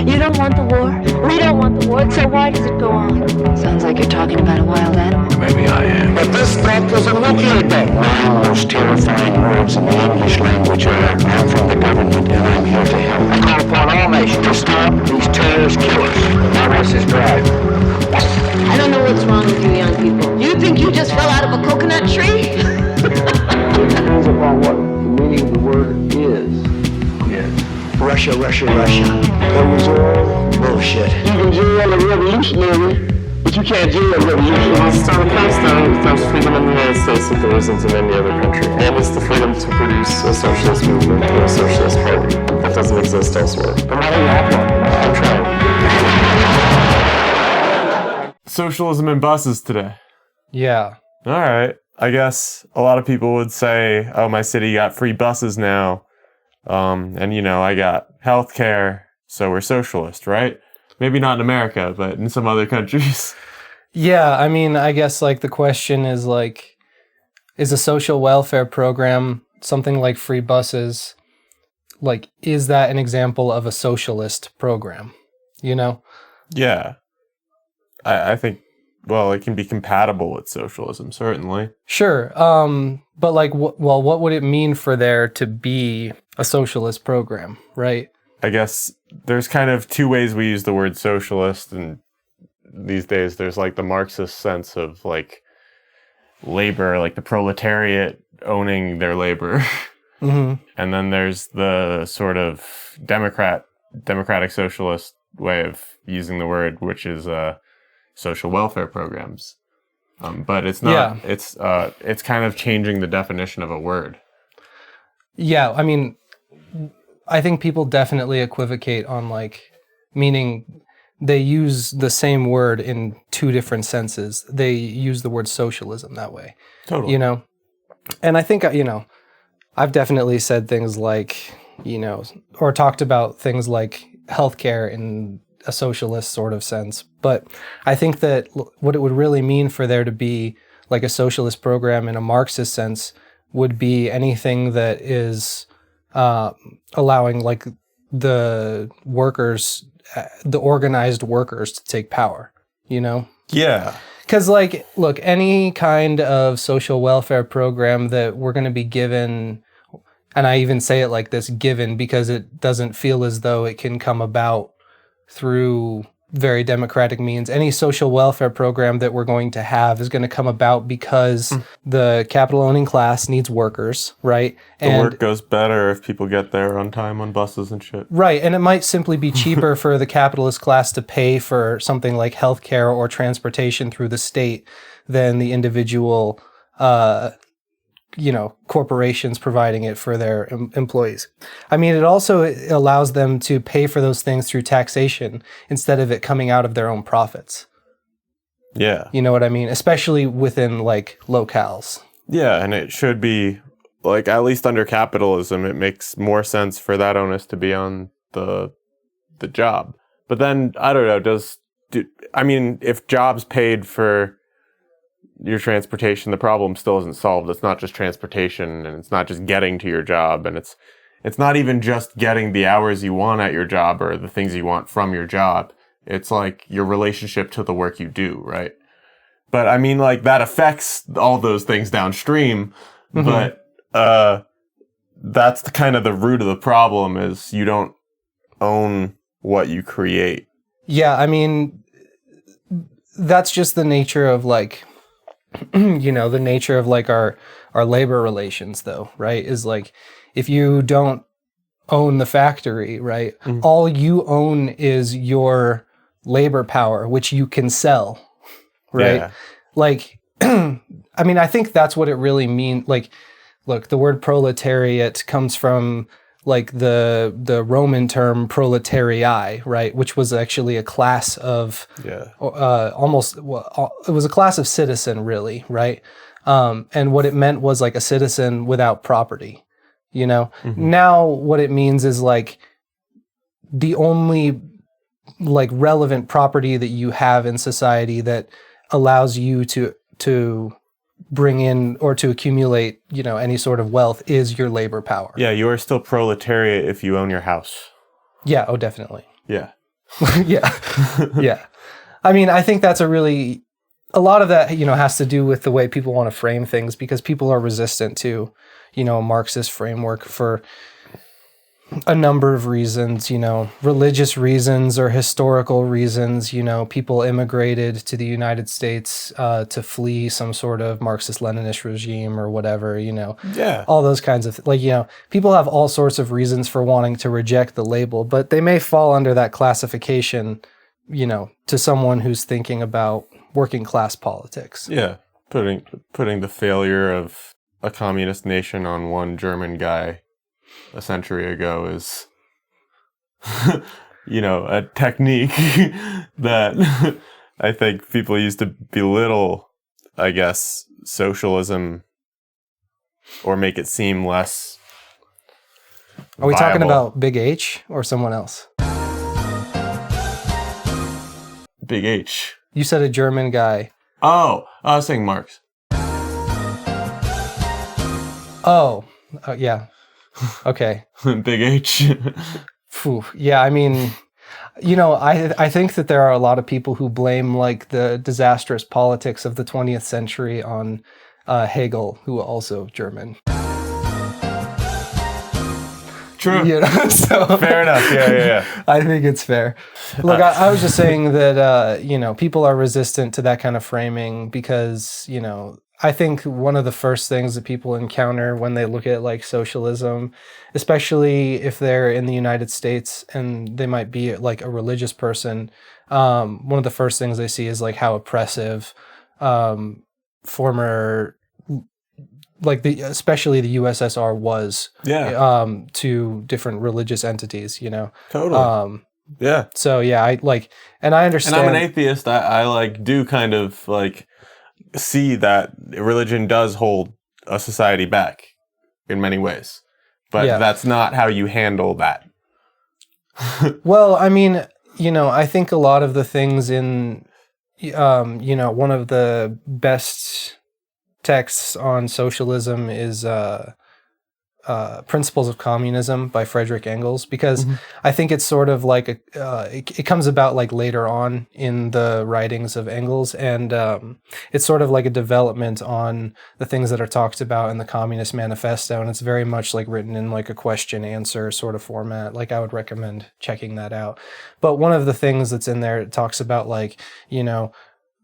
You don't want the war. We don't want the war, so why does it go on? Sounds like you're talking about a wild animal. Maybe I am. But this stuff is a nuclear bomb. My most terrifying words in the English language are, I'm from the government and I'm here to help. I call upon all nations to stop these terrorist killers. My race is drive. I don't know what's wrong with you young people. You think you just fell out of a coconut tree? It depends upon what the meaning of the word is. Yes. Russia. That was all bullshit. You can jail a revolutionary, but you can't jail a revolutionary. It's not a Palestine without freedom in the United States if there isn't in any other country. And it's the freedom to produce a socialist movement or a socialist party that doesn't exist elsewhere. But I don't have one. I'm trying. Socialism and buses today. Yeah. All right. I guess a lot of people would say, oh, my city got free buses now. And, you know, I got healthcare, so we're socialist, right? Maybe not in America, but in some other countries. Yeah, I mean, I guess, like, the question is, like, is a social welfare program something like free buses, like, is that an example of a socialist program, you know? Yeah. I think, well, it can be compatible with socialism, certainly. Sure, but, like, what would it mean for there to be a socialist program, right? I guess there's kind of two ways we use the word socialist, and these days there's like the Marxist sense of like labor, like the proletariat owning their labor. Mm-hmm. And then there's the sort of democratic socialist way of using the word, which is social welfare programs. But it's not, it's kind of changing the definition of a word. Yeah, I mean, I think people definitely equivocate on, like, meaning they use the same word in two different senses. They use the word socialism that way. Totally. You know? And I think, you know, I've definitely said things like, you know, or talked about things like healthcare in a socialist sort of sense. But I think that what it would really mean for there to be like a socialist program in a Marxist sense would be anything that is allowing like the workers, the organized workers to take power, you know? Yeah. Because, like, look, any kind of social welfare program that we're going to be given, and I even say it like this, given, because it doesn't feel as though it can come about through very democratic means. Any social welfare program that we're going to have is going to come about because the capital owning class needs workers, right? The work goes better if people get there on time on buses and shit. Right, and it might simply be cheaper for the capitalist class to pay for something like healthcare or transportation through the state than the individual corporations providing it for their employees. I mean, it also allows them to pay for those things through taxation instead of it coming out of their own profits. Yeah. You know what I mean? Especially within, like, locales. Yeah, and it should be, like, at least under capitalism, it makes more sense for that onus to be on the job. But then, I don't know, if jobs paid for your transportation, the problem still isn't solved. It's not just transportation, and it's not just getting to your job, and it's not even just getting the hours you want at your job or the things you want from your job. It's like your relationship to the work you do, right? But I mean, like, that affects all those things downstream, but that's kind of the root of the problem, is you don't own what you create. Yeah, I mean, that's just the nature of, like, the nature of, like, our labor relations, though, right? Is, like, if you don't own the factory, right, all you own is your labor power, which you can sell, right? Yeah. Like, I mean, I think that's what it really means. Like, look, the word proletariat comes from, like, the Roman term proletarii, right, which was actually a class of it was a class of citizen, really, right? And what it meant was, like, a citizen without property, you know? Now what it means is, like, the only, like, relevant property that you have in society that allows you to bring in or to accumulate, any sort of wealth is your labor power. Yeah, you are still proletariat if you own your house. Yeah, oh, definitely. Yeah. Yeah. Yeah. I mean, I think that's a lot of that, has to do with the way people want to frame things, because people are resistant to, a Marxist framework for a number of reasons, religious reasons or historical reasons. People immigrated to the United States to flee some sort of Marxist-Leninist regime or whatever, Yeah. all those kinds of, people have all sorts of reasons for wanting to reject the label, but they may fall under that classification, to someone who's thinking about working class politics. Yeah. Putting the failure of a communist nation on one German guy a century ago is, a technique that I think people used to belittle, I guess, socialism, or make it seem less Are we talking viable. about Big H or someone else? Big H? You said a German guy. Oh, I was saying Marx. Oh, yeah. Okay. Big H. Phew. Yeah, I mean, I think that there are a lot of people who blame like the disastrous politics of the 20th century on Hegel, who was also German. True. So Fair enough. Yeah. I think it's fair. Look, I was just saying that, people are resistant to that kind of framing because, I think one of the first things that people encounter when they look at like socialism, especially if they're in the United States and they might be like a religious person, one of the first things they see is like how oppressive former, like especially the USSR was to different religious entities, Totally. Yeah. So yeah, and I understand. And I'm an atheist. I do kind of see that religion does hold a society back in many ways, but that's not how you handle that. Well, I mean, I think a lot of the things in, one of the best texts on socialism is Principles of Communism by Friedrich Engels, because I think it's sort of like it comes about like later on in the writings of Engels, and it's sort of like a development on the things that are talked about in the Communist Manifesto, and it's very much like written in like a question answer sort of format. Like I would recommend checking that out. But one of the things that's in there, it talks about like,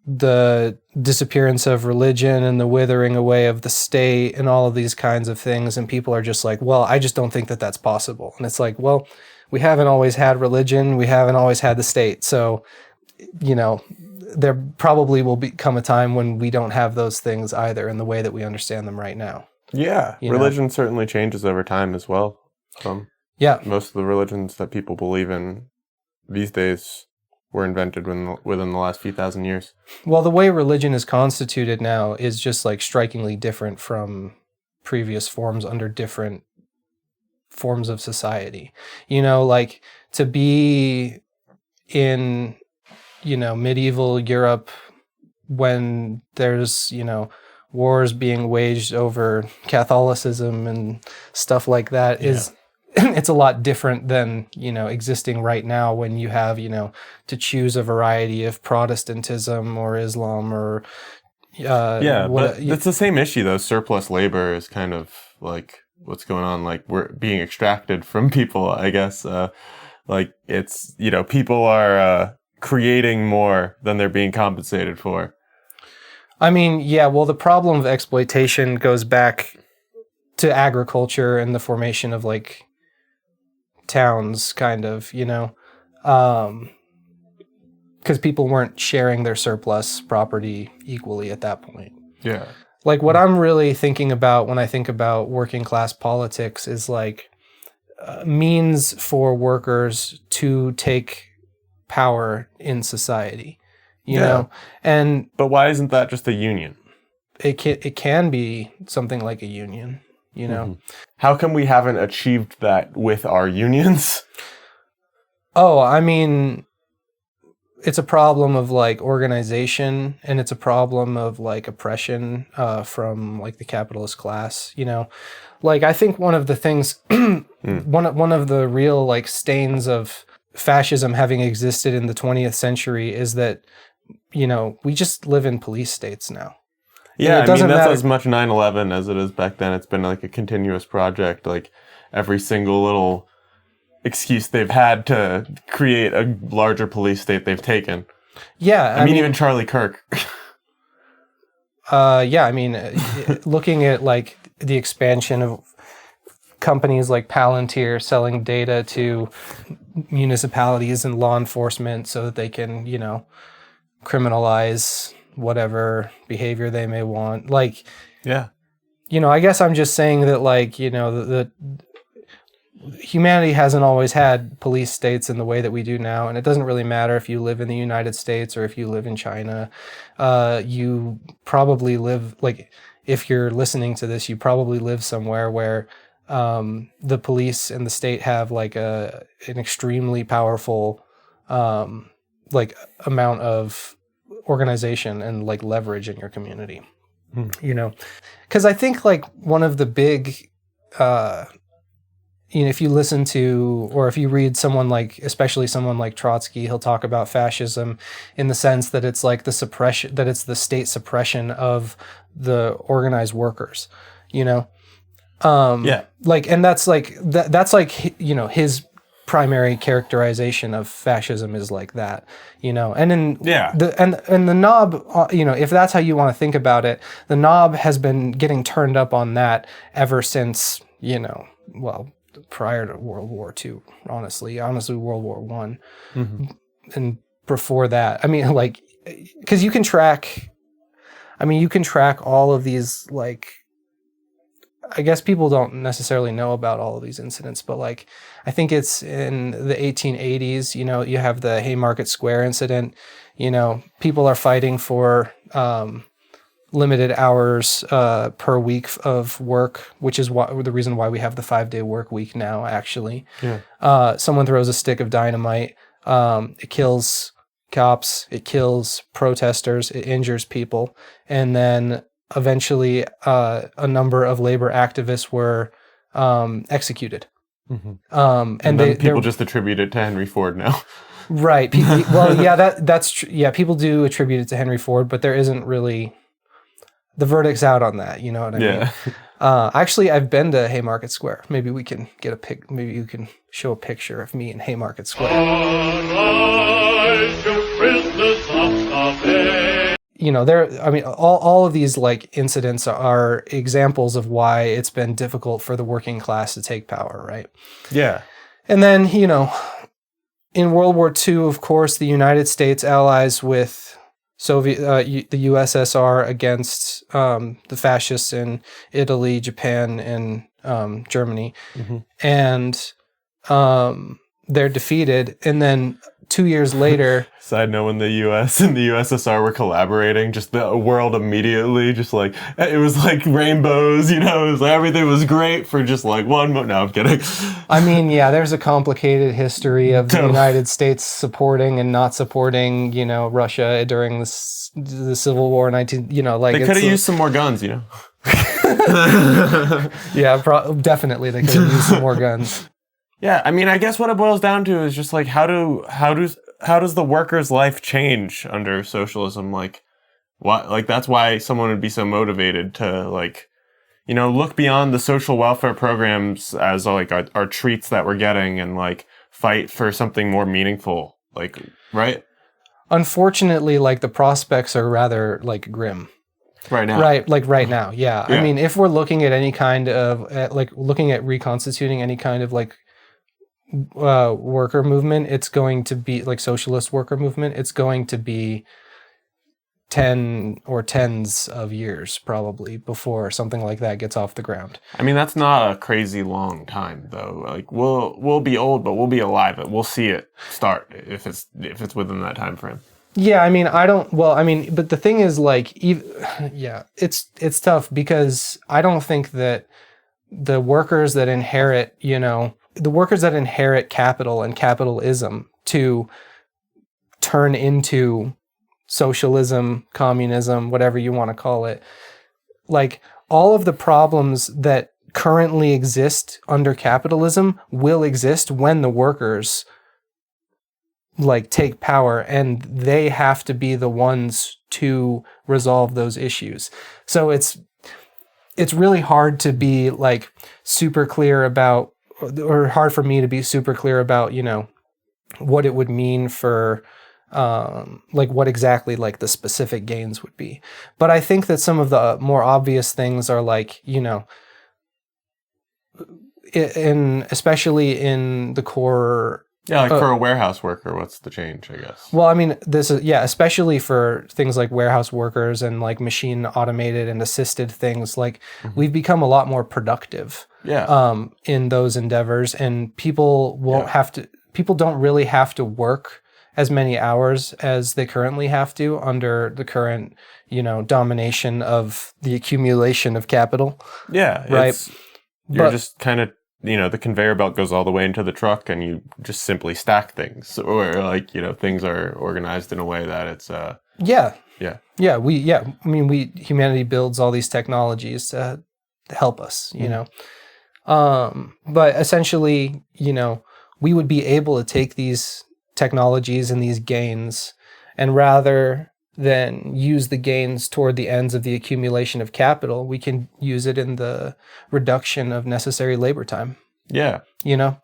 the disappearance of religion and the withering away of the state and all of these kinds of things. And people are just like, well, I just don't think that that's possible. And it's like, well, we haven't always had religion. We haven't always had the state. So, there probably will come a time when we don't have those things either in the way that we understand them right now. Yeah. Religion certainly changes over time as well. Most of the religions that people believe in these days were invented within the last few thousand years. Well, the way religion is constituted now is just like strikingly different from previous forms under different forms of society. Like to be in, medieval Europe when there's, wars being waged over Catholicism and stuff like that is it's a lot different than, existing right now when you have, to choose a variety of Protestantism or Islam or... but it's the same issue, though. Surplus labor is kind of like what's going on. Like we're being extracted from people, I guess. It's, people are creating more than they're being compensated for. I mean, the problem of exploitation goes back to agriculture and the formation of like towns, kind of, because people weren't sharing their surplus property equally at that point. Yeah. Like what I'm really thinking about when I think about working class politics is like means for workers to take power in society, you know? But why isn't that just a union? It can be something like a union, How come we haven't achieved that with our unions? Oh, I mean, it's a problem of like organization, and it's a problem of like oppression from like the capitalist class, Like I think one of the things, one of the real like stains of fascism having existed in the 20th century is that, we just live in police states now. Yeah, it doesn't that's matter. as much 9/11 as it is back then. It's been like a continuous project. Like every single little excuse they've had to create a larger police state they've taken. Yeah, I mean even Charlie Kirk. Looking at like the expansion of companies like Palantir selling data to municipalities and law enforcement so that they can, criminalize whatever behavior they may want. Like, yeah. I guess I'm just saying that, like, the humanity hasn't always had police states in the way that we do now, and it doesn't really matter if you live in the United States or if you live in China. You probably live, like, if you're listening to this, you probably live somewhere where the police and the state have like an extremely powerful amount of organization and like leverage in your community. Because I think like one of the big if you listen to, or if you read someone like, especially someone like Trotsky, he'll talk about fascism in the sense that it's like the suppression, that it's the state suppression of the organized workers, like, and that's like, that's like, his primary characterization of fascism is like that, and then the knob, if that's how you want to think about it, the knob has been getting turned up on that ever since, prior to World War II, honestly World War I. Mm-hmm. And before that, I mean, like, because you can track all of these, like, I guess people don't necessarily know about all of these incidents, but like, I think it's in the 1880s, you have the Haymarket Square incident, people are fighting for limited hours per week of work, which is the reason why we have the 5-day work week now, actually. Yeah. Someone throws a stick of dynamite. It kills cops. It kills protesters. It injures people. And then eventually a number of labor activists were executed. Mm-hmm. And people just attribute it to Henry Ford now. Right. That's true. Yeah, people do attribute it to Henry Ford, but there isn't really... The verdict's out on that, you know what I mean? Actually, I've been to Haymarket Square. Maybe we can get maybe you can show a picture of me in Haymarket Square. All of these like incidents are examples of why it's been difficult for the working class to take power, right? Yeah. And then, in World War II, of course, the United States allies with the USSR against the fascists in Italy, Japan, and Germany. Mm-hmm. And they're defeated. And then 2 years later... Side note, when the US and the USSR were collaborating, just the world immediately, just like, it was like rainbows, it was like everything was great for just like 1 month. No, I'm kidding. I mean, yeah, there's a complicated history of the United States supporting and not supporting, Russia during the Civil War. They could have used some more guns, Yeah, definitely they could have used some more guns. Yeah, I mean, I guess what it boils down to is just like how does the worker's life change under socialism? Like, what? Like that's why someone would be so motivated to like, look beyond the social welfare programs as like our treats that we're getting and like fight for something more meaningful. Like, right? Unfortunately, like the prospects are rather like grim. Right now. Right now. Yeah. I mean, if we're looking at any kind of looking at reconstituting any kind of like worker movement, it's going to be like socialist worker movement. It's going to be 10 or tens of years probably before something like that gets off the ground. I mean, that's not a crazy long time though. Like we'll be old, but we'll be alive. We'll see it start if it's within that time frame. Yeah, I mean, but the thing is like, it's tough because I don't think that the workers that inherit, capital and capitalism to turn into socialism, communism, whatever you want to call it, like all of the problems that currently exist under capitalism will exist when the workers like take power, and they have to be the ones to resolve those issues. So it's really hard to be like super clear about, or hard for me to be super clear about, you know, what it would mean for like what exactly like the specific gains would be. But I think that some of the more obvious things are like, you know, especially in the core. Yeah, like for a warehouse worker, what's the change, I guess? Well, I mean, this is, yeah, especially for things like warehouse workers and like machine automated and assisted things, like we've become a lot more productive in those endeavors, and people people don't really have to work as many hours as they currently have to under the current, you know, domination of the accumulation of capital. Yeah, right. You're just kind of, you know, the conveyor belt goes all the way into the truck and you just simply stack things, or like, you know, things are organized in a way that it's humanity builds all these technologies to help us, you know. But essentially, you know, we would be able to take these technologies and these gains, and rather than use the gains toward the ends of the accumulation of capital, we can use it in the reduction of necessary labor time. Yeah. You know,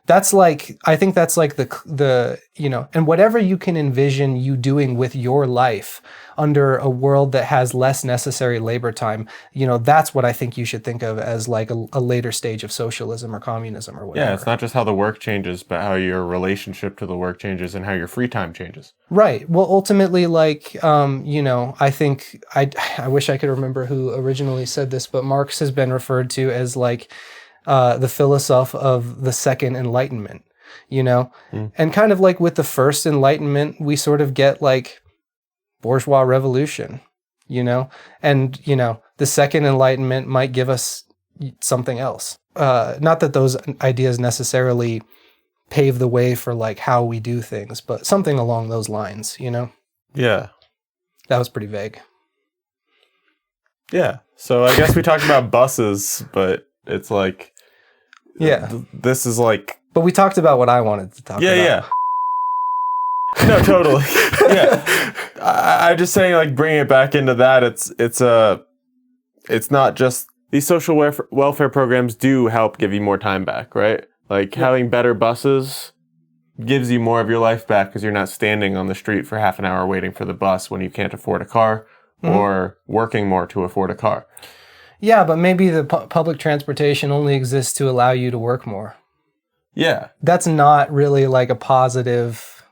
that's like, I think that's like the, you know, and whatever you can envision you doing with your life under a world that has less necessary labor time, you know, that's what I think you should think of as like a later stage of socialism or communism or whatever. Yeah, it's not just how the work changes, but how your relationship to the work changes and how your free time changes. Right. Well, ultimately, like, you know, I think, I wish I could remember who originally said this, but Marx has been referred to as like the philosopher of the Second Enlightenment, you know? And kind of like with the First Enlightenment, we sort of get like bourgeois revolution, you know? And, you know, the Second Enlightenment might give us something else. Not that those ideas necessarily pave the way for like how we do things, but something along those lines, you know? Yeah. That was pretty vague. Yeah. So I guess we talked about buses, but it's like, this is like, but we talked about what I wanted to talk about. Yeah. No, totally. Yeah. I'm just saying, like, bringing it back into that, it's not just, these social welfare programs do help give you more time back, right? Like having better buses gives you more of your life back because you're not standing on the street for half an hour waiting for the bus when you can't afford a car, or working more to afford a car. Yeah, but maybe the public transportation only exists to allow you to work more. Yeah. That's not really like a positive,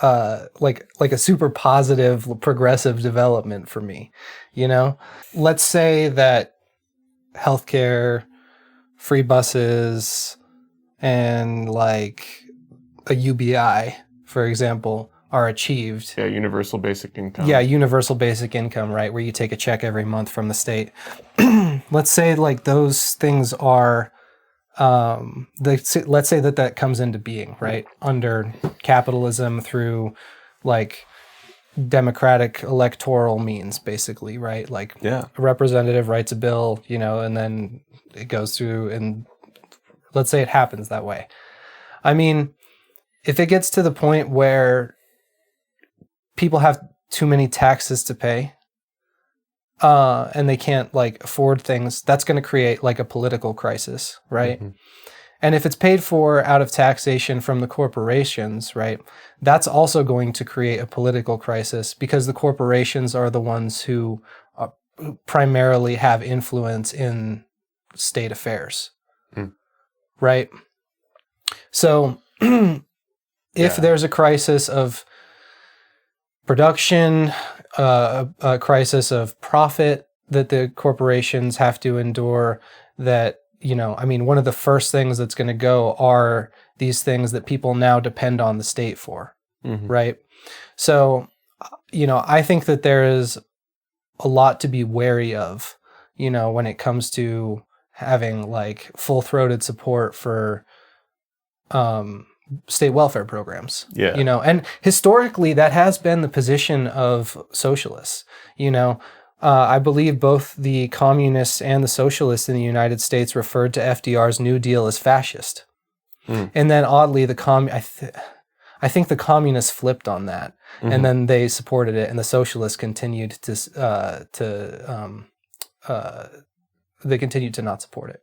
like a super positive progressive development for me, you know? Let's say that healthcare, free buses, and like a UBI, for example, are achieved. Yeah, universal basic income. Yeah, universal basic income, right? Where you take a check every month from the state. Let's say like those things are, let's say that comes into being, right? Under capitalism through like democratic electoral means, basically, right? Like a representative writes a bill, you know, and then it goes through, and let's say it happens that way. I mean, if it gets to the point where people have too many taxes to pay, and they can't like afford things, that's going to create like a political crisis, right? And if it's paid for out of taxation from the corporations, right, that's also going to create a political crisis because the corporations are the ones who primarily have influence in state affairs, right? So if there's a crisis of production, a crisis of profit that the corporations have to endure, that, you know, I mean, one of the first things that's going to go are these things that people now depend on the state for, right? So, you know, I think that there is a lot to be wary of, you know, when it comes to having like full-throated support for state welfare programs. Yeah. You know, and historically that has been the position of socialists. You know, I believe both the communists and the socialists in the United States referred to FDR's New Deal as fascist. And then oddly, I think the communists flipped on that, and then they supported it, and the socialists continued they continued to not support it.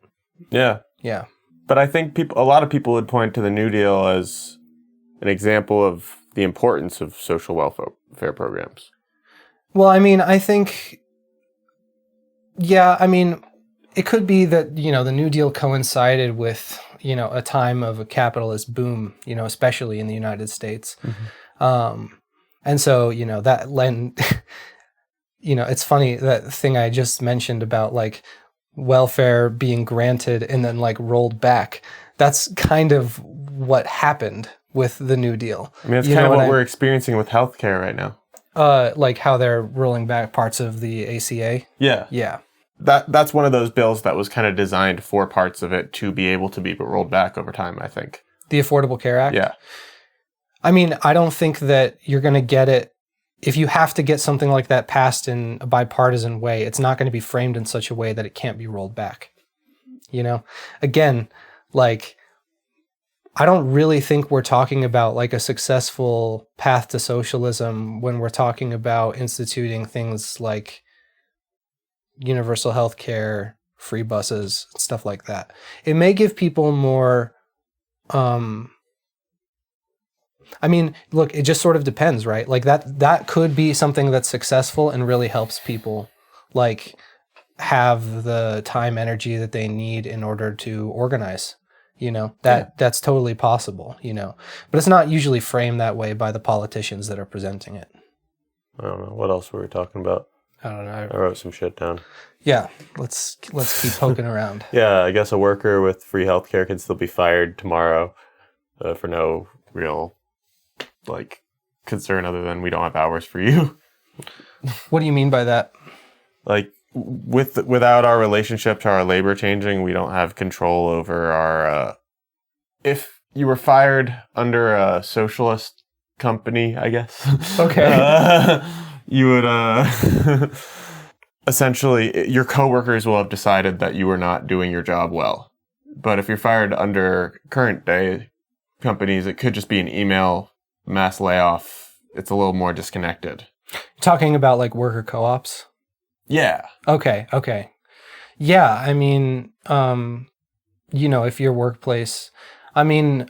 Yeah. Yeah. But I think a lot of people would point to the New Deal as an example of the importance of social welfare programs. Well, I mean, I think, yeah, I mean, it could be that, the New Deal coincided with, a time of a capitalist boom, especially in the United States. And so, that lend, it's funny, that thing I just mentioned about like welfare being granted and then like rolled back. That's kind of what happened with the New Deal. I mean, it's kind of what we're experiencing with healthcare right now. Like how they're rolling back parts of the ACA. Yeah. Yeah. That's one of those bills that was kind of designed for parts of it to be able to be rolled back over time, I think. The Affordable Care Act? Yeah. I mean, I don't think that you're going to get it. If you have to get something like that passed in a bipartisan way, it's not going to be framed in such a way that it can't be rolled back. Again, like, I don't really think we're talking about like a successful path to socialism when we're talking about instituting things like universal health care, free buses, stuff like that. It may give people more, I mean, look, it just sort of depends, right? Like that could be something that's successful and really helps people like have the time, energy that they need in order to organize. That's totally possible, but it's not usually framed that way by the politicians that are presenting it. I don't know. What else were we talking about? I don't know. I wrote some shit down. Yeah, let's keep poking around. Yeah, I guess a worker with free healthcare can still be fired tomorrow for no real like concern other than we don't have hours for you. What do you mean by that? Like without our relationship to our labor changing, we don't have control over our. If you were fired under a socialist company, I guess. Okay. You would essentially your coworkers will have decided that you are not doing your job well. But if you're fired under current day companies, it could just be an email, mass layoff. It's a little more disconnected. Talking about like worker co-ops? Yeah. Okay. Yeah, I mean, if your workplace, I mean,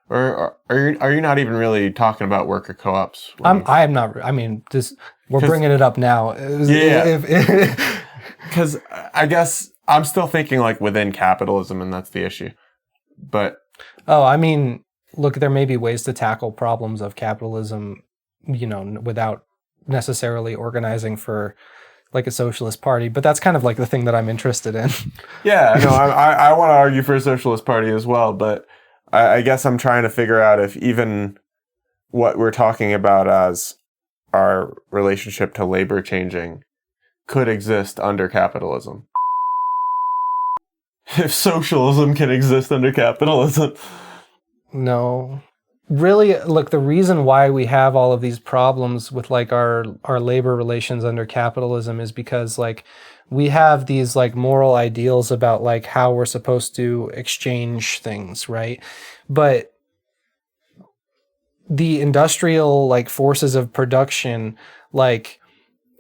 Or are you not even really talking about worker co-ops? I am not. I mean, we're bringing it up now. Yeah. Because I guess I'm still thinking like within capitalism, and that's the issue. But I mean, look, there may be ways to tackle problems of capitalism, without necessarily organizing for like a socialist party. But that's kind of like the thing that I'm interested in. Yeah, no, I want to argue for a socialist party as well, but I guess I'm trying to figure out if even what we're talking about as our relationship to labor changing could exist under capitalism. If socialism can exist under capitalism. No. Really, look, the reason why we have all of these problems with like our labor relations under capitalism is because like we have these like moral ideals about like how we're supposed to exchange things, right? But the industrial like forces of production like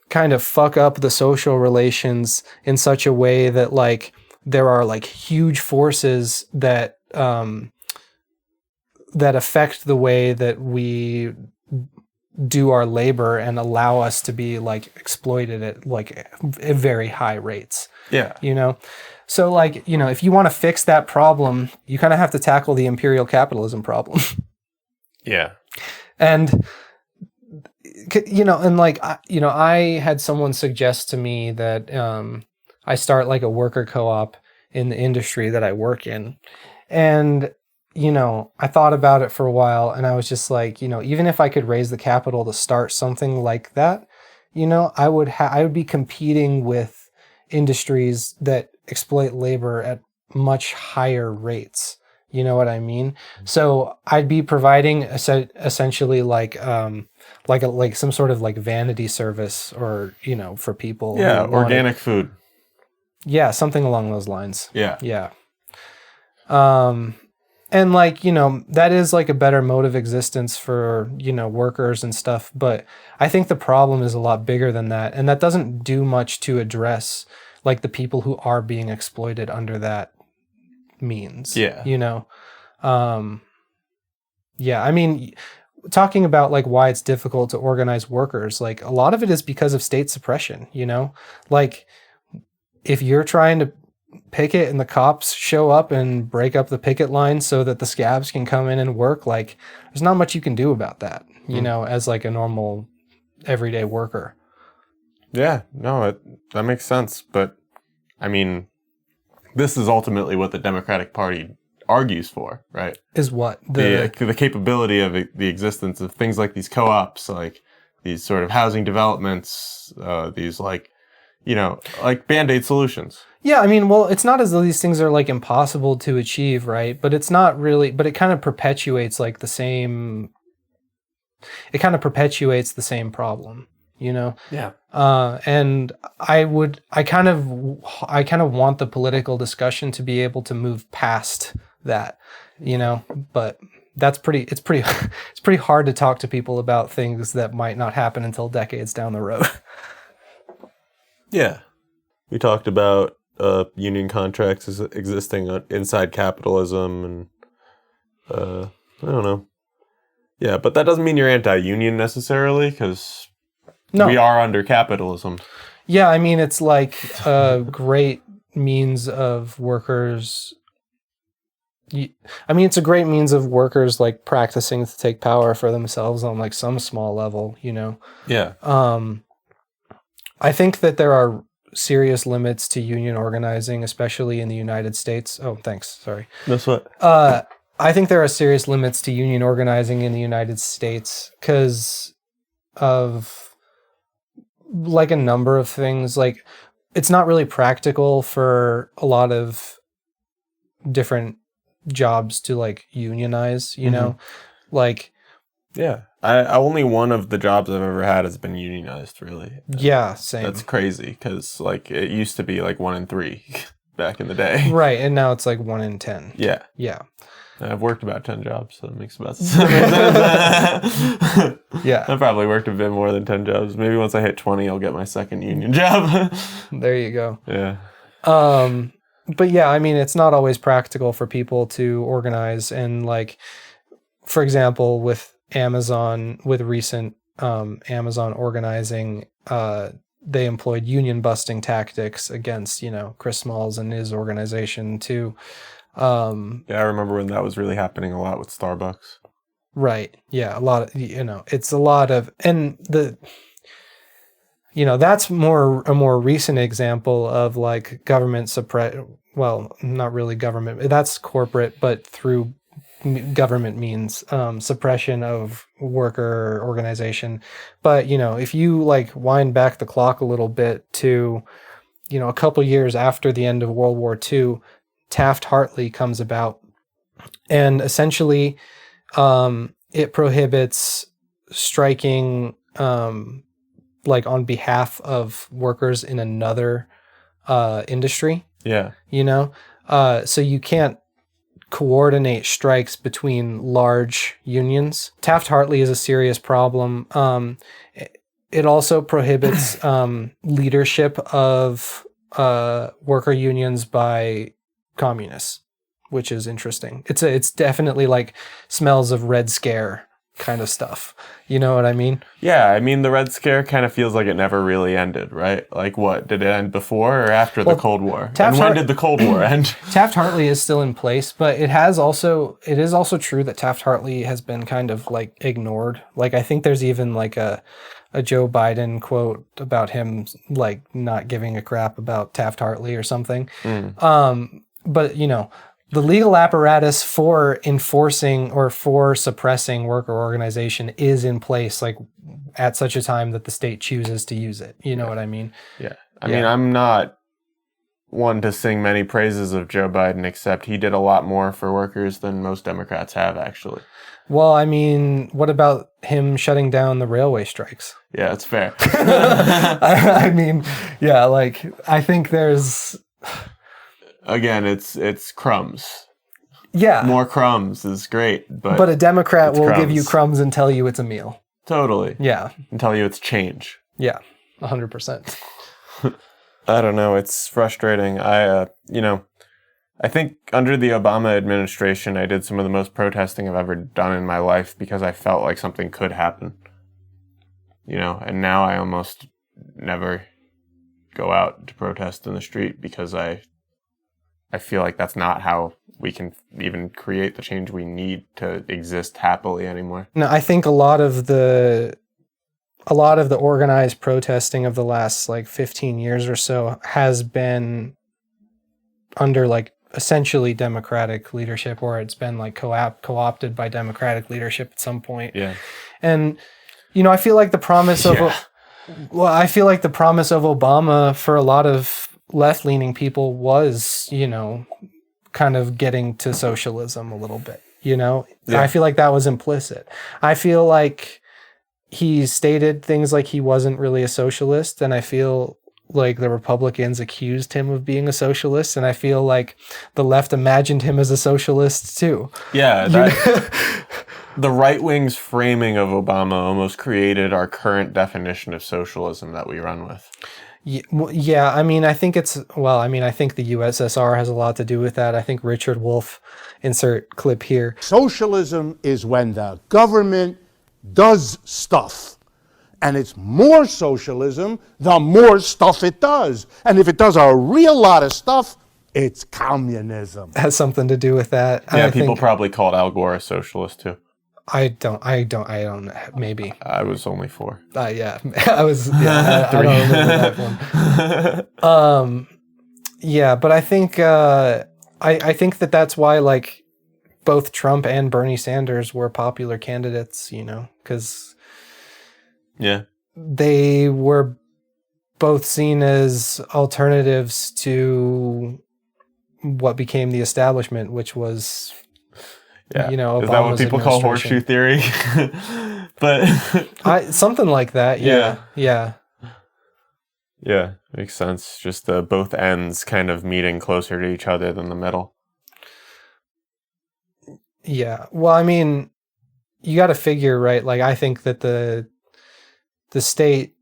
kind of fuck up the social relations in such a way that like there are like huge forces that that affect the way that we do our labor and allow us to be like exploited at like very high rates. Yeah. So like, if you want to fix that problem, you kind of have to tackle the imperial capitalism problem. Yeah. And and like I had someone suggest to me that I start like a worker co-op in the industry that I work in. And I thought about it for a while and I was just like, even if I could raise the capital to start something like that, I would be competing with industries that exploit labor at much higher rates. You know what I mean? So I'd be providing essentially like some sort of like vanity service or, for people. Yeah. Organic food. Yeah. Something along those lines. Yeah. Yeah. And like, that is like a better mode of existence for, workers and stuff. But I think the problem is a lot bigger than that. And that doesn't do much to address like the people who are being exploited under that means. Yeah. Yeah, I mean, talking about like why it's difficult to organize workers, like a lot of it is because of state suppression, like if you're trying to picket and the cops show up and break up the picket line so that the scabs can come in and work, like there's not much you can do about that, as like a normal everyday worker. Yeah, no, that makes sense. But I mean, this is ultimately what the Democratic Party argues for, right? Is what? The capability of the existence of things like these co-ops, like these sort of housing developments, these like, like Band-Aid solutions. Yeah, I mean, well, it's not as though these things are like impossible to achieve, right? But it's not really, but it kind of perpetuates like the same problem, Yeah. And I kind of want the political discussion to be able to move past that, but it's pretty hard to talk to people about things that might not happen until decades down the road. Yeah. We talked about union contracts as existing inside capitalism and I don't know. Yeah, but that doesn't mean you're anti-union necessarily, because we are under capitalism. Yeah, I mean, it's like a great means of workers. It's a great means of workers like practicing to take power for themselves on like some small level, Yeah. I think that there are serious limits to union organizing, especially in the United States. Oh, thanks. Sorry. That's what. I think there are serious limits to union organizing in the United States because of like a number of things. Like, it's not really practical for a lot of different jobs to like unionize, like. Yeah. I only one of the jobs I've ever had has been unionized, really. Yeah, same. That's crazy, because like it used to be like 1 in 3 back in the day. Right, and now it's like 1 in 10. Yeah. Yeah. I've worked about 10 jobs, so that makes about sense. Yeah. I've probably worked a bit more than 10 jobs. Maybe once I hit 20, I'll get my second union job. There you go. Yeah. But yeah, I mean, it's not always practical for people to organize. And like, for example, with Amazon, with recent Amazon organizing, they employed union busting tactics against, Chris Smalls and his organization too. Yeah, I remember when that was really happening a lot with Starbucks. Right. Yeah. A lot of, it's a lot of, and that's a more recent example of like government well, not really government, that's corporate, but through government means suppression of worker organization. But if you like wind back the clock a little bit to a couple years after the end of World War II, Taft-Hartley comes about, and essentially it prohibits striking like on behalf of workers in another industry. Yeah. So you can't coordinate strikes between large unions. Taft-Hartley is a serious problem. It also prohibits leadership of worker unions by communists, which is interesting. It's definitely like smells of Red Scare kind of stuff. You know what I mean? Yeah, I mean, the Red Scare kind of feels like it never really ended, right? Like, what, did it end before or after the Cold War? And when did the Cold War end? Taft-Hartley is still in place, but it is also true that Taft-Hartley has been kind of like ignored. Like, I think there's even like a Joe Biden quote about him like not giving a crap about Taft-Hartley or something. But the legal apparatus for enforcing or for suppressing worker organization is in place, like at such a time that the state chooses to use it. You know what I mean? Yeah. I mean, I'm not one to sing many praises of Joe Biden, except he did a lot more for workers than most Democrats have, actually. Well, I mean, what about him shutting down the railway strikes? Yeah, it's fair. I mean, yeah, like I think there's... Again, it's crumbs. Yeah. More crumbs is great, But a Democrat it's will give you crumbs. crumbs and tell you it's a meal. Totally. Yeah. And tell you it's change. Yeah. 100%. I don't know. It's frustrating. I think under the Obama administration, I did some of the most protesting I've ever done in my life because I felt like something could happen. And now I almost never go out to protest in the street because I feel like that's not how we can even create the change we need to exist happily anymore. No, I think a lot of the organized protesting of the last 15 years or so has been under essentially democratic leadership, or it's been co-opted by democratic leadership at some point. Yeah. And I feel like the promise of Obama for a lot of left-leaning people was, kind of getting to socialism a little bit, Yeah. I feel like that was implicit. I feel like he stated things like he wasn't really a socialist, and I feel like the Republicans accused him of being a socialist, and I feel like the left imagined him as a socialist too. Yeah, the right wing's framing of Obama almost created our current definition of socialism that we run with. Yeah, I mean, I think the USSR has a lot to do with that. I think Richard Wolff, insert clip here. Socialism is when the government does stuff. And it's more socialism the more stuff it does. And if it does a real lot of stuff, it's communism. Has something to do with that. Yeah, people probably called Al Gore a socialist too. I don't, maybe. I was only 4. Yeah, I was, I don't remember that one. Yeah, but I think, I think that's why, both Trump and Bernie Sanders were popular candidates, because they were both seen as alternatives to what became the establishment, which was... Yeah. Obama's is that what people call horseshoe theory? But something like that. Yeah. Yeah, makes sense. Just both ends kind of meeting closer to each other than the middle. Yeah. Well, I mean, you got to figure, right? I think that the state.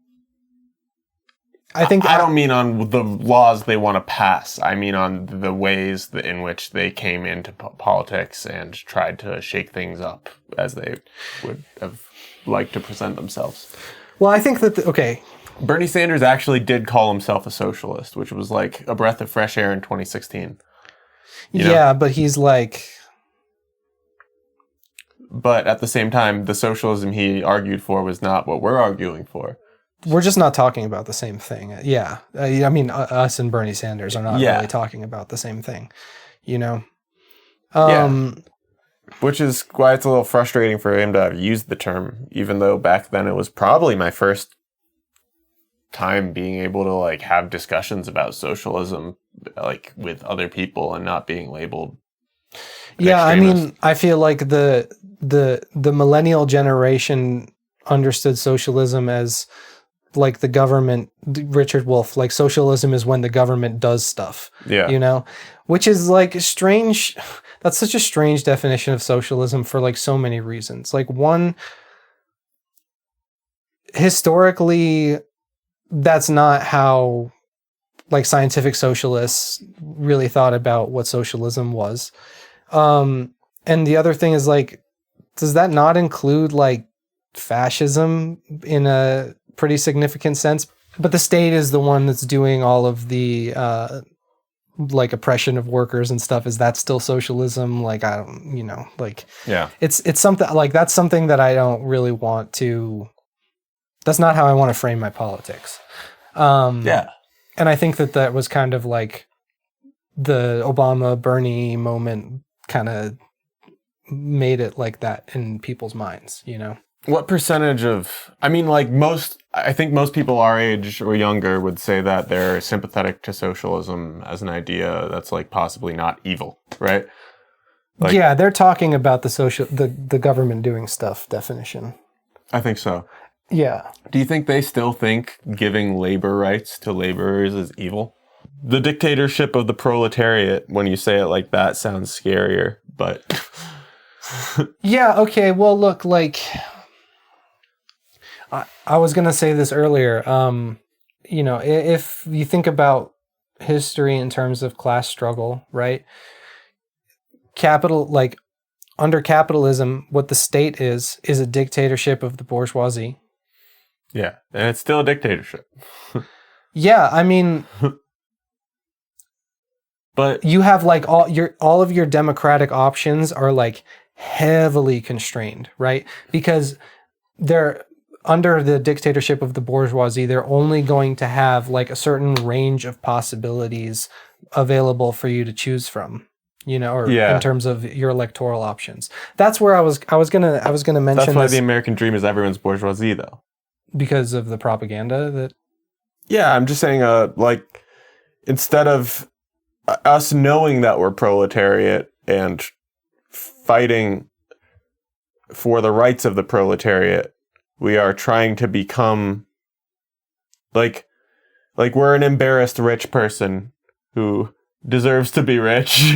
I don't mean on the laws they want to pass. I mean on the ways in which they came into politics and tried to shake things up as they would have liked to present themselves. Well, I think that, Bernie Sanders actually did call himself a socialist, which was like a breath of fresh air in 2016. But he's But at the same time, the socialism he argued for was not what we're arguing for. We're just not talking about the same thing. Yeah. I mean, us and Bernie Sanders are not really talking about the same thing, Which is why it's a little frustrating for him to have used the term, even though back then it was probably my first time being able to have discussions about socialism with other people and not being labeled. Yeah, I mean, I feel like the millennial generation understood socialism as the government, Richard Wolff, socialism is when the government does stuff. Yeah. Which is strange. That's such a strange definition of socialism for so many reasons. One, historically, that's not how scientific socialists really thought about what socialism was. And the other thing is does that not include fascism in a pretty significant sense? But the state is the one that's doing all of the oppression of workers and stuff. Is that still socialism? I don't, yeah, it's something that's something that I don't really want to. That's not how I want to frame my politics. Yeah, and I think that was kind of the Obama Bernie moment kind of made it like that in people's minds, What percentage of, I think most people our age or younger would say that they're sympathetic to socialism as an idea that's possibly not evil, right? Yeah, they're talking about the government doing stuff definition. I think so. Yeah. Do you think they still think giving labor rights to laborers is evil? The dictatorship of the proletariat, when you say it like that, sounds scarier. but yeah, okay. Well, look, like I was gonna say this earlier. You know, if you think about history in terms of class struggle, right? Capital, like under capitalism, what the state is a dictatorship of the bourgeoisie. yeah, and it's still a dictatorship. Yeah, I mean, but you have like all of your democratic options are like heavily constrained, right? Because they're under the dictatorship of the bourgeoisie, they're only going to have like a certain range of possibilities available for you to choose from, you know, or in terms of your electoral options. That's where I was gonna mention. That's why the American dream is everyone's bourgeoisie, though, because of the propaganda that. Yeah, I'm just saying, like, instead of us knowing that we're proletariat and fighting for the rights of the proletariat, we are trying to become like we're an embarrassed rich person who deserves to be rich,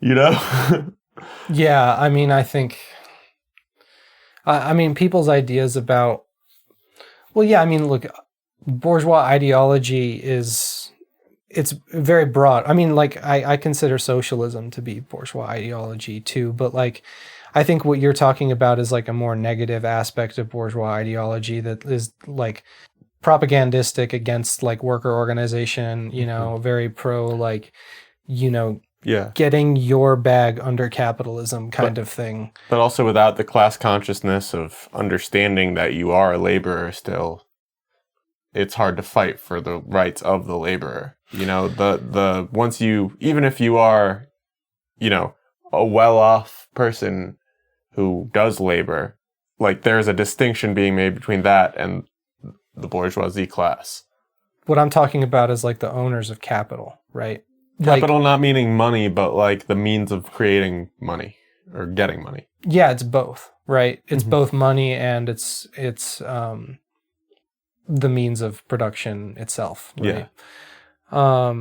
you know? Yeah, I mean, I think, I mean, people's ideas about, well, yeah, I mean, look, bourgeois ideology it's very broad. I mean, like, I consider socialism to be bourgeois ideology too, but like, I think what you're talking about is like a more negative aspect of bourgeois ideology that is like propagandistic against like worker organization, you know, very pro, like, you know, getting your bag under capitalism kind of thing. But also without the class consciousness of understanding that you are a laborer still, it's hard to fight for the rights of the laborer. You know, the once you, even if you are, you know, a well-off person who does labor, like there's a distinction being made between that and the bourgeoisie class. What I'm talking about is like the owners of capital, right? Capital not meaning money, but like the means of creating money or getting money. Yeah, it's both, right? It's both money and it's the means of production itself, right? Yeah.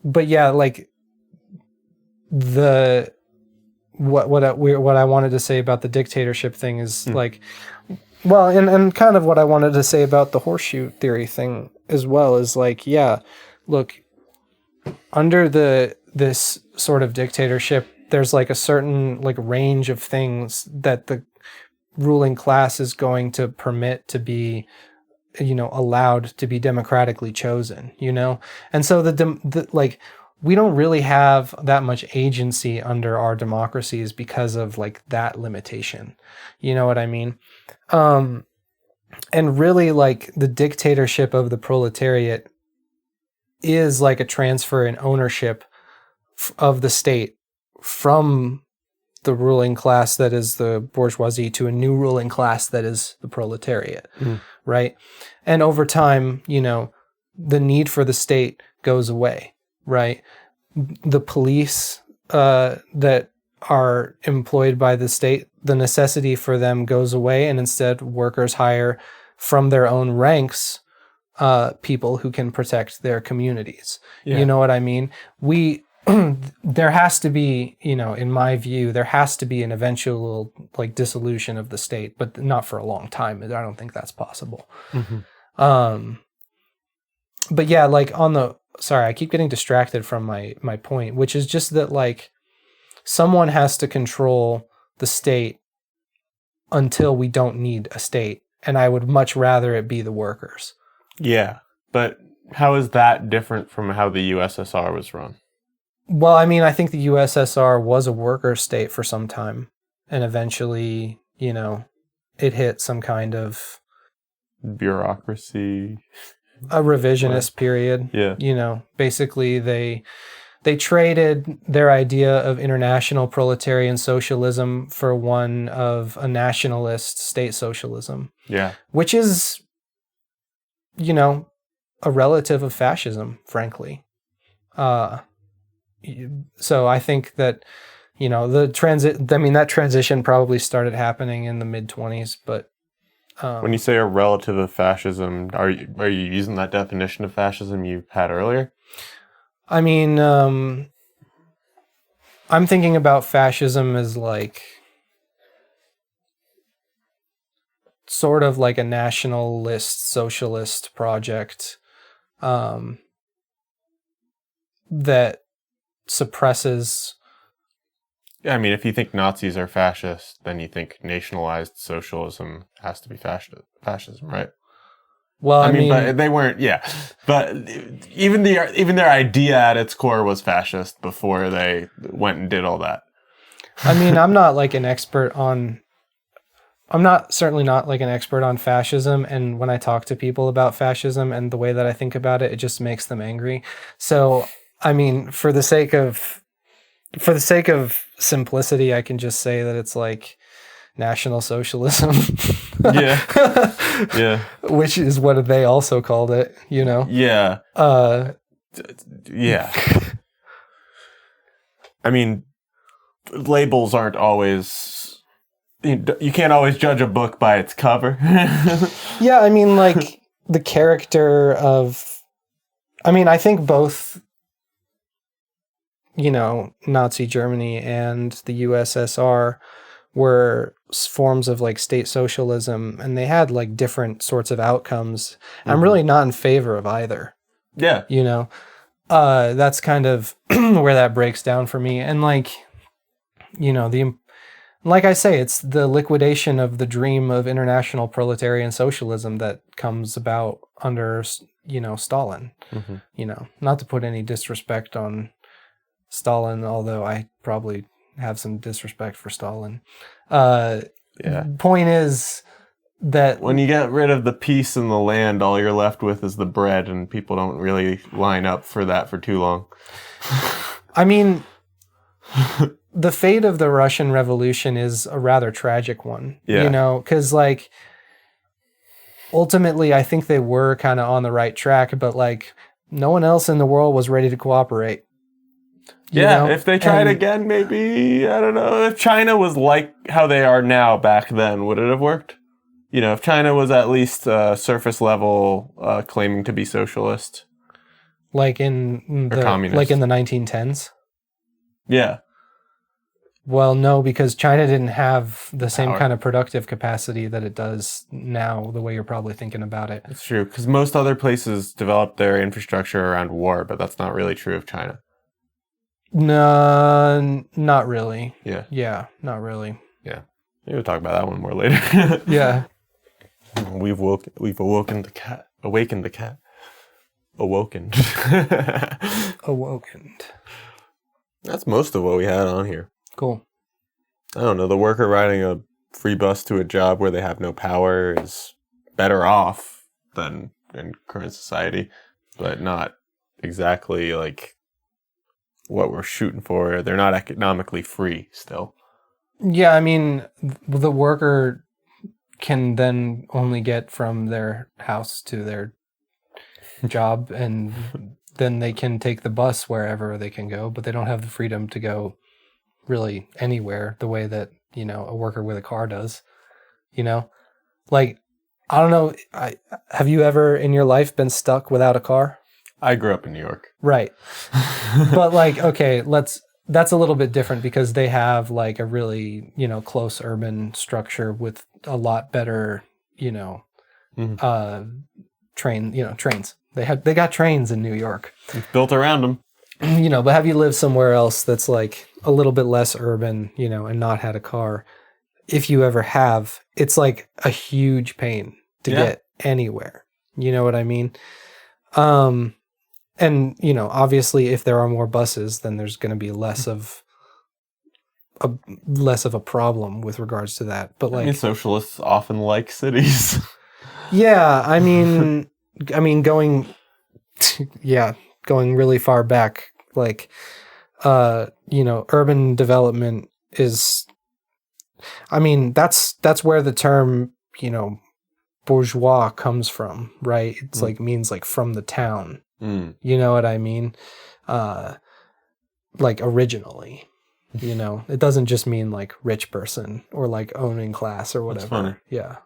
But yeah, like what I wanted to say about the dictatorship thing is like, well, and kind of what I wanted to say about the horseshoe theory thing as well is like, yeah, look, under this sort of dictatorship, there's like a certain like range of things that the ruling class is going to permit to be, you know, allowed to be democratically chosen, you know? And so the like, we don't really have that much agency under our democracies because of like that limitation. You know what I mean? And really like the dictatorship of the proletariat is like a transfer in ownership of the state from the ruling class that is the bourgeoisie to a new ruling class that is the proletariat, right? And over time, you know, the need for the state goes away, right? The police that are employed by the state, the necessity for them goes away, and instead workers hire from their own ranks people who can protect their communities. Yeah. You know what I mean? There has to be, you know, in my view, there has to be an eventual like dissolution of the state, but not for a long time. I don't think that's possible. But yeah, like sorry, I keep getting distracted from my point, which is just that like someone has to control the state until we don't need a state. And I would much rather it be the workers. Yeah, but how is that different from how the USSR was run? Well, I mean, I think the USSR was a worker state for some time, and eventually, you know, it hit some kind of bureaucracy, a revisionist period. Yeah, you know, basically they traded their idea of international proletarian socialism for one of a nationalist state socialism. Yeah, which is, you know, a relative of fascism, frankly. So I think that, you know, that transition probably started happening in the mid-20s, but when you say a relative of fascism, are you using that definition of fascism you had earlier? I mean, I'm thinking about fascism as like sort of like a nationalist socialist project that suppresses. Yeah, I mean, if you think Nazis are fascist, then you think nationalized socialism has to be fascism, right? Well, I mean, but they weren't. Yeah, but even their idea at its core was fascist before they went and did all that. I mean, I'm not like an expert on. I'm certainly not like an expert on fascism, and when I talk to people about fascism and the way that I think about it, it just makes them angry. So, I mean, for the sake of simplicity, I can just say that it's like National Socialism. Yeah. Yeah. Which is what they also called it, you know? Yeah. Yeah. I mean, labels aren't always... You can't always judge a book by its cover. Yeah, I mean, like, the character of... I mean, I think both, you know, Nazi Germany and the USSR were forms of, like, state socialism, and they had, like, different sorts of outcomes. Mm-hmm. I'm really not in favor of either. Yeah. You know? That's kind of where that breaks down for me. And, like, you know, like I say, it's the liquidation of the dream of international proletarian socialism that comes about under, you know, Stalin. Mm-hmm. You know, not to put any disrespect on Stalin, although I probably have some disrespect for Stalin. Yeah. Point is that when you get rid of the peace and the land, all you're left with is the bread, and people don't really line up for that for too long. I mean... The fate of the Russian Revolution is a rather tragic one, you know, because, like, ultimately, I think they were kind of on the right track, but, like, no one else in the world was ready to cooperate. Yeah, if they tried again, maybe, I don't know, if China was like how they are now back then, would it have worked? You know, if China was at least surface level claiming to be socialist. Like in the communist. Like in the 1910s? Yeah. Well, no, because China didn't have the same kind of productive capacity that it does now, the way you're probably thinking about it. It's true, because most other places developed their infrastructure around war, but that's not really true of China. No, not really. Yeah. Yeah, not really. Yeah. Maybe we'll talk about that one more later. Yeah. We've awakened the cat. Awakened the cat. Awokened. Awokened. That's most of what we had on here. Cool. I don't know. The worker riding a free bus to a job where they have no power is better off than in current society, but not exactly like what we're shooting for. They're not economically free still. Yeah, I mean, the worker can then only get from their house to their job, and then they can take the bus wherever they can go, but they don't have the freedom to go really anywhere the way that, you know, a worker with a car does. You know, like, I don't know, have you ever in your life been stuck without a car? I grew up in New York. Right. But, like, okay, that's a little bit different because they have, like, a really, you know, close urban structure with a lot better, you know, trains. They got trains in New York. It's built around them. You know, but have you lived somewhere else that's like a little bit less urban, you know, and not had a car? If you ever have, it's like a huge pain to get anywhere. You know what I mean? And, you know, obviously if there are more buses, then there's going to be less of a problem with regards to that. But like, I mean, socialists often like cities. Yeah, I mean going really far back, like, you know, urban development is, I mean, that's where the term, you know, bourgeois comes from, right? It's like, means like from the town. You know what I mean? Like originally, you know, it doesn't just mean like rich person or like owning class or whatever. That's funny. Yeah.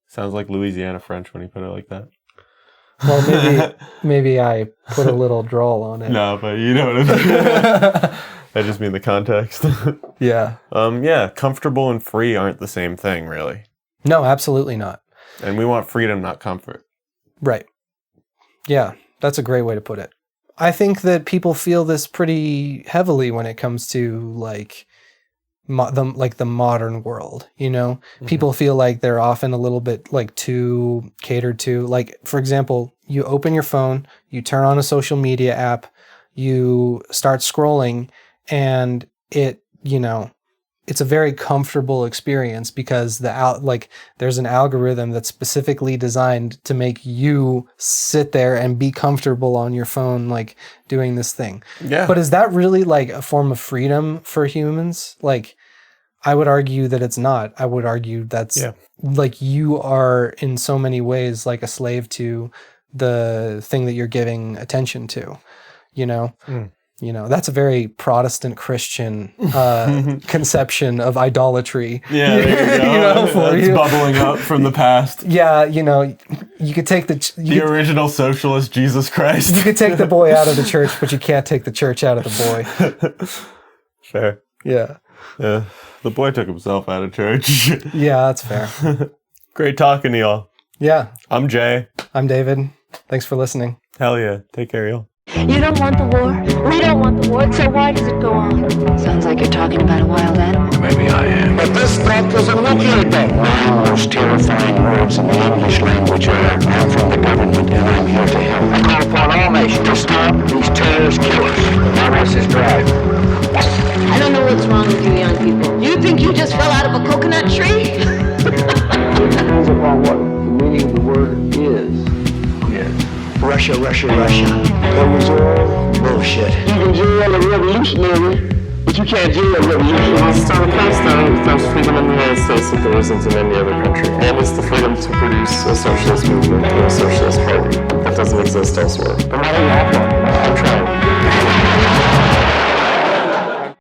Sounds like Louisiana French when you put it like that. Well, maybe I put a little drawl on it. No, but you know what I mean. I just mean the context. Yeah. Yeah, comfortable and free aren't the same thing, really. No, absolutely not. And we want freedom, not comfort. Right. Yeah, that's a great way to put it. I think that people feel this pretty heavily when it comes to like the modern world, you know? People feel like they're often a little bit like too catered to. Like, for example, you open your phone, you turn on a social media app, you start scrolling, and it, you know, it's a very comfortable experience because there's an algorithm that's specifically designed to make you sit there and be comfortable on your phone, like doing this thing. Yeah. But is that really like a form of freedom for humans? Like, I would argue that it's not. I would argue that's like you are in so many ways like a slave to the thing that you're giving attention to, you know? You know, that's a very Protestant Christian conception of idolatry. Yeah, there you go. You know, for That's you. bubbling up from the past. Yeah, you know, you could take The original socialist Jesus Christ. you could take the boy out of the church, but you can't take the church out of the boy. Fair. Yeah. Yeah. The boy took himself out of church. Yeah, that's fair. Great talking to y'all. Yeah. I'm Jay. I'm David. Thanks for listening. Hell yeah. Take care, y'all. You don't want the war. We don't want the war, so why does it go on? Sounds like you're talking about a wild animal. Maybe I am. But this stuff is a nuclear bomb. The most terrifying words in the English language are, I'm from the government and I'm here to help. I call upon all nations to stop these terrorist killers. My horse is drive. I don't know what's wrong with you young people. You think you just fell out of a coconut tree? It depends upon what the meaning of the word is. Russia, Russia, Russia. That was all bullshit. You can jail a revolutionary, but you can't jail a revolutionary. Well, it's still passed down. There's freedom in the United States that there isn't in any other country. And it's the freedom to produce a socialist movement or a socialist party that doesn't exist elsewhere. And why do you have to